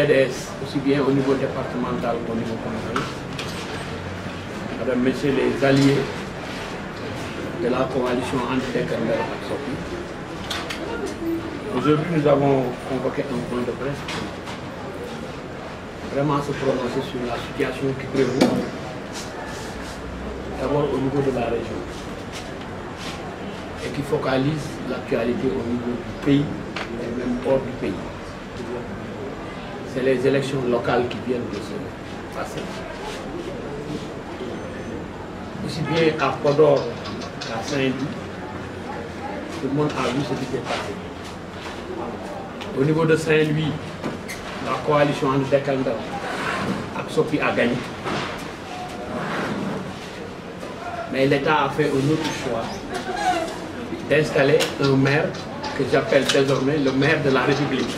PDS, aussi bien au niveau départemental qu'au niveau communal, Madame, Messieurs les alliés de la coalition anti-Dekandel Sopi. Aujourd'hui, nous avons convoqué un point de presse pour vraiment se prononcer sur la situation qui prévaut d'abord au niveau de la région et qui focalise l'actualité au niveau du pays et même hors du pays. C'est les élections locales qui viennent de se passer. Aussi bien à Podor qu'à Saint-Louis, tout le monde a vu ce qui s'est passé. Au niveau de Saint-Louis, la coalition anti-Dekandel Sopi a gagné. Mais l'État a fait un autre choix d'installer un maire que j'appelle désormais le maire de la République.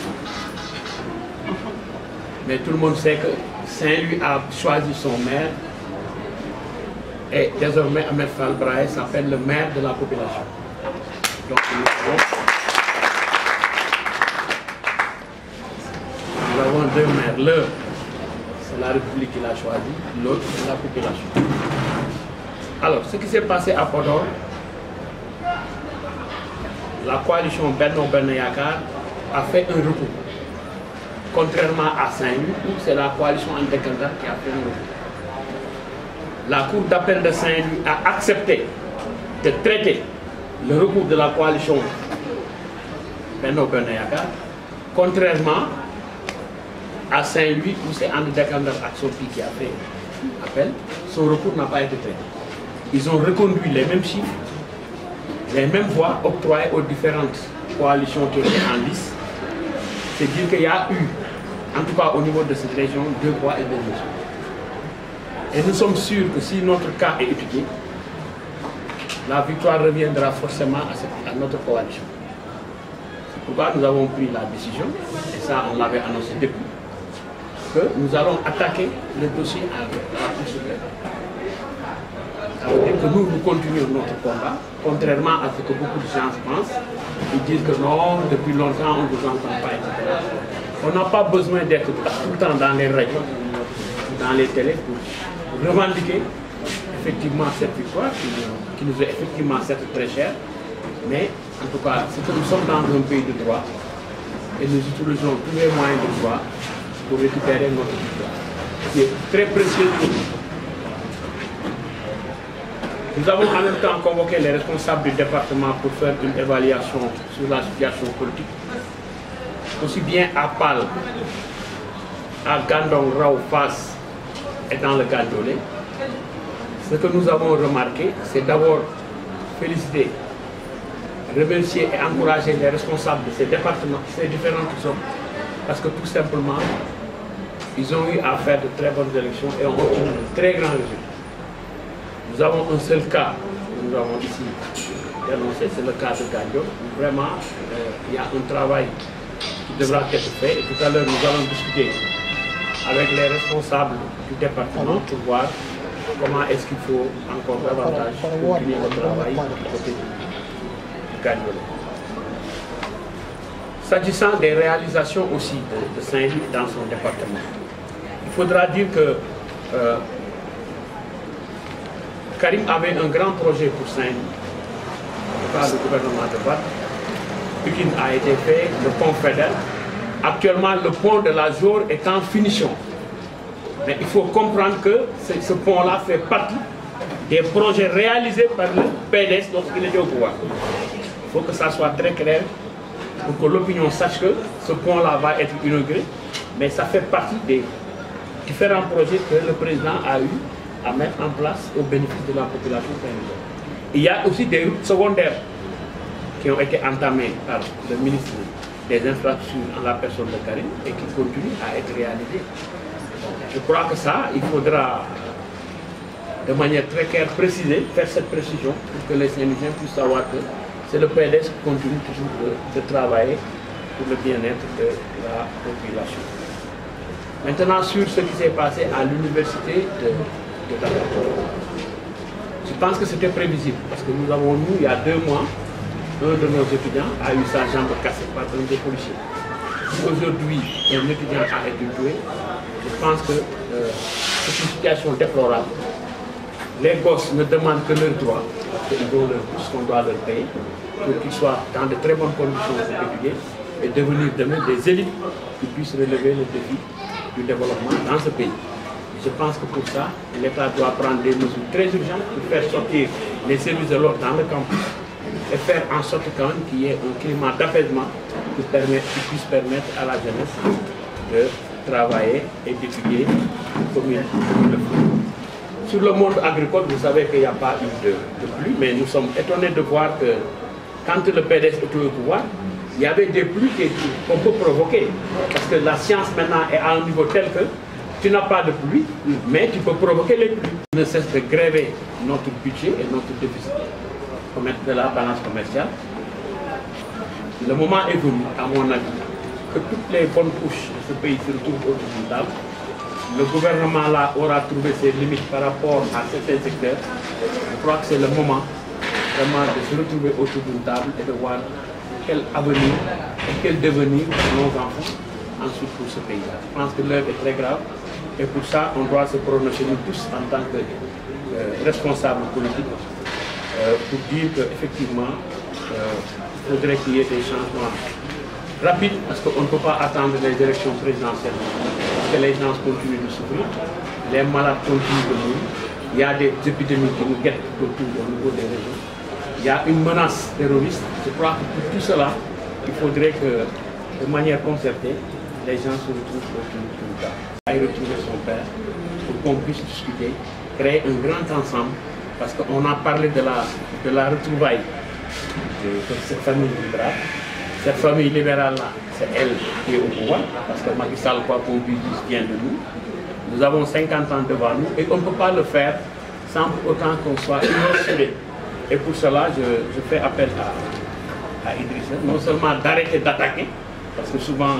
Mais tout le monde sait que Saint-Louis a choisi son maire et désormais Ahmed Fall Braye s'appelle le maire de la population. Donc nous avons deux maires. L'un, c'est la République qui l'a choisi, l'autre, c'est la population. Alors, ce qui s'est passé à Podor, la coalition Benno Bokk Yaakaar a fait un recours. Contrairement à Saint-Louis, où c'est la coalition anti-Dekandel qui a fait un recours. La Cour d'appel de Saint-Louis a accepté de traiter le recours de la coalition Benno Bokk Yaakaar, contrairement à Saint-Louis, où c'est anti-Dekandel Sopi qui a fait appel, son recours n'a pas été traité. Ils ont reconduit les mêmes chiffres, les mêmes voix octroyées aux différentes coalitions qui étaient en lice. C'est dire qu'il y a eu, en tout cas au niveau de cette région, deux voix et deux mesures. Et nous sommes sûrs que si notre cas est étudié, la victoire reviendra forcément à notre coalition. C'est pourquoi nous avons pris la décision, et ça on l'avait annoncé depuis, que nous allons attaquer le dossier à la Cour suprême. Ça veut dire que nous continuons notre combat, contrairement à ce que beaucoup de gens pensent. Ils disent que non, depuis longtemps on ne vous entend pas, etc. On n'a pas besoin d'être tout le temps dans les radios, dans les télés, pour revendiquer effectivement cette victoire qui nous est effectivement certes très chère. Mais en tout cas, c'est que nous sommes dans un pays de droit et nous utilisons tous les moyens de droit pour récupérer notre victoire, qui est très précieuse pour nous. Nous avons en même temps convoqué les responsables du département pour faire une évaluation sur la situation politique, aussi bien à Pal, à Gandon, Rao, Fass et dans le Gandolé. Ce que nous avons remarqué, c'est d'abord féliciter, remercier et encourager les responsables de ces départements, ces différentes zones, parce que tout simplement, ils ont eu à faire de très bonnes élections et ont obtenu de très grands résultats. Nous avons un seul cas que nous avons ici dénoncé, c'est le cas de Gandio. Vraiment, il y a un travail qui devra être fait. Et tout à l'heure, nous allons discuter avec les responsables du département pour voir comment est-ce qu'il faut encore davantage continuer le travail du côté du Gandio. S'agissant des réalisations aussi de Saint-Louis dans son département, il faudra dire que Karim avait un grand projet pour Saint-Louis par le gouvernement de Wade. Pikine a été fait, le pont Faidherbe. Actuellement, le pont de la Jor est en finition. Mais il faut comprendre que ce pont-là fait partie des projets réalisés par le PDS lorsqu'il était au pouvoir. Il faut que ça soit très clair pour que l'opinion sache que ce pont-là va être inauguré. Mais ça fait partie des différents projets que le président a eu à mettre en place au bénéfice de la population saint-louisienne. Il y a aussi des routes secondaires qui ont été entamées par le ministre des Infrastructures en la personne de Karim et qui continuent à être réalisées. Je crois que ça, il faudra de manière très claire préciser, faire cette précision pour que les Saint-Louisiens puissent savoir que c'est le PDS qui continue toujours de travailler pour le bien-être de la population. Maintenant, sur ce qui s'est passé à l'université de Dakar. Je pense que c'était prévisible parce que nous avons, il y a 2 mois, un de nos étudiants a eu sa jambe cassée par un des policiers. aujourd'hui un étudiant a été tué, je pense que c'est une situation déplorable. Les gosses ne demandent que leurs droits, parce qu'ils ont tout ce qu'on doit leur payer, pour qu'ils soient dans de très bonnes conditions pour étudier et devenir demain des élites qui puissent relever le défi du développement dans ce pays. Je pense que pour ça, l'État doit prendre des mesures très urgentes pour faire sortir les services de l'ordre dans le campus et faire en sorte quand même qu'il y ait un climat d'apaisement qui puisse permettre à la jeunesse de travailler et d'étudier comme il le faut. Sur le monde agricole, vous savez qu'il n'y a pas eu de pluie, mais nous sommes étonnés de voir que quand le PDS était au pouvoir, il y avait des pluies qu'on peut provoquer. Parce que la science maintenant est à un niveau tel que tu n'as pas de pluie, mais tu peux provoquer les pluies. On ne cesse de gréver notre budget et notre déficit pour mettre de la balance commerciale. Le moment est venu, à mon avis, que toutes les bonnes couches de ce pays se retrouvent autour d'une table. Le gouvernement là aura trouvé ses limites par rapport à certains secteurs. Je crois que c'est le moment vraiment de se retrouver autour d'une table et de voir quel avenir et quel devenir pour nos enfants ensuite pour ce pays-là. Je pense que l'heure est très grave et pour ça on doit se prononcer nous tous en tant que responsables politiques pour dire qu'effectivement il faudrait qu'il y ait des changements rapides parce qu'on ne peut pas attendre les élections présidentielles. Que les gens continuent de souffrir, les malades continuent de mourir, il y a des épidémies qui nous guettent autour au niveau des régions, il y a une menace terroriste. Je crois que pour tout cela, il faudrait que, de manière concertée, les gens se retrouvent autour d'une table. Il a retrouvé son père pour qu'on puisse discuter, créer un grand ensemble, parce qu'on a parlé de la retrouvaille de cette famille libérale. Cette famille libérale-là, c'est elle qui est au pouvoir, parce que Macky Sall, quoi qu'on puisse dire, vient de nous. Nous avons 50 ans devant nous et on ne peut pas le faire sans pour autant qu'on soit émotionnés. Et pour cela, je fais appel à Idrissa, non seulement d'arrêter d'attaquer, parce que souvent,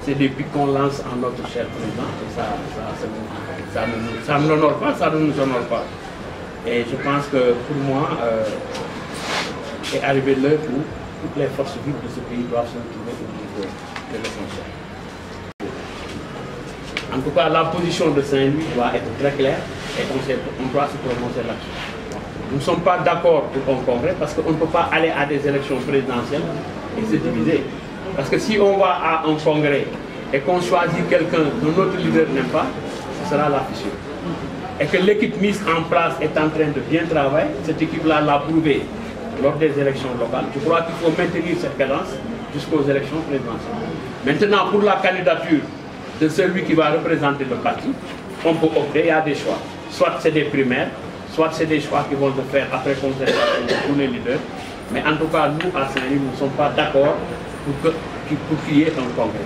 c'est des pics qu'on lance en notre cher président, et ça ne l'honore pas, ça ne nous honore pas. Et je pense que pour moi, est arrivé l'heure où toutes les forces vives de ce pays doivent se retrouver au niveau de l'essentiel. En tout cas, la position de Saint-Louis doit être très claire et on doit se prononcer là-dessus. Nous ne sommes pas d'accord pour un congrès parce qu'on ne peut pas aller à des élections présidentielles et se diviser. Parce que si on va à un congrès et qu'on choisit quelqu'un que notre leader n'aime pas, ce sera la fissure. Et que l'équipe mise en place est en train de bien travailler, cette équipe-là l'a prouvé lors des élections locales. Je crois qu'il faut maintenir cette cadence jusqu'aux élections présidentielles. Maintenant, pour la candidature de celui qui va représenter le parti, on peut opter, il y a des choix. Soit c'est des primaires, soit c'est des choix qui vont se faire après concertation de tous les leaders. Mais en tout cas, nous, à Saint-Louis, nous ne sommes pas d'accord pour qu'il y ait un congrès.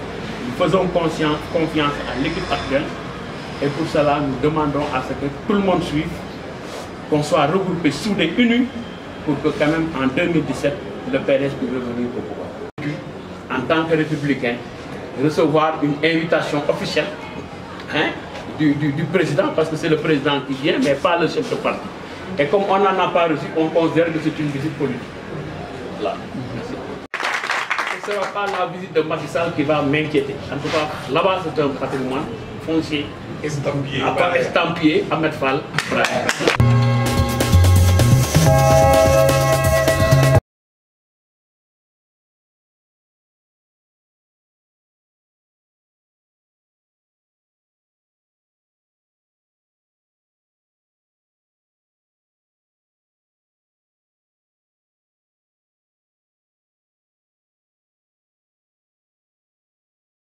Nous faisons confiance à l'équipe actuelle et pour cela, nous demandons à ce que tout le monde suive, qu'on soit regroupés, soudés, unis, pour que quand même en 2017, le PDS puisse revenir au pouvoir. En tant que républicain, recevoir une invitation officielle du président, parce que c'est le président qui vient, mais pas le chef de parti. Et comme on n'en a pas reçu, on considère que c'est une visite politique. Là. Merci. Ce ne sera pas la visite de Macky Sall qui va m'inquiéter. En tout cas, là-bas, c'est un patrimoine foncier, estampillé Ahmed Fall.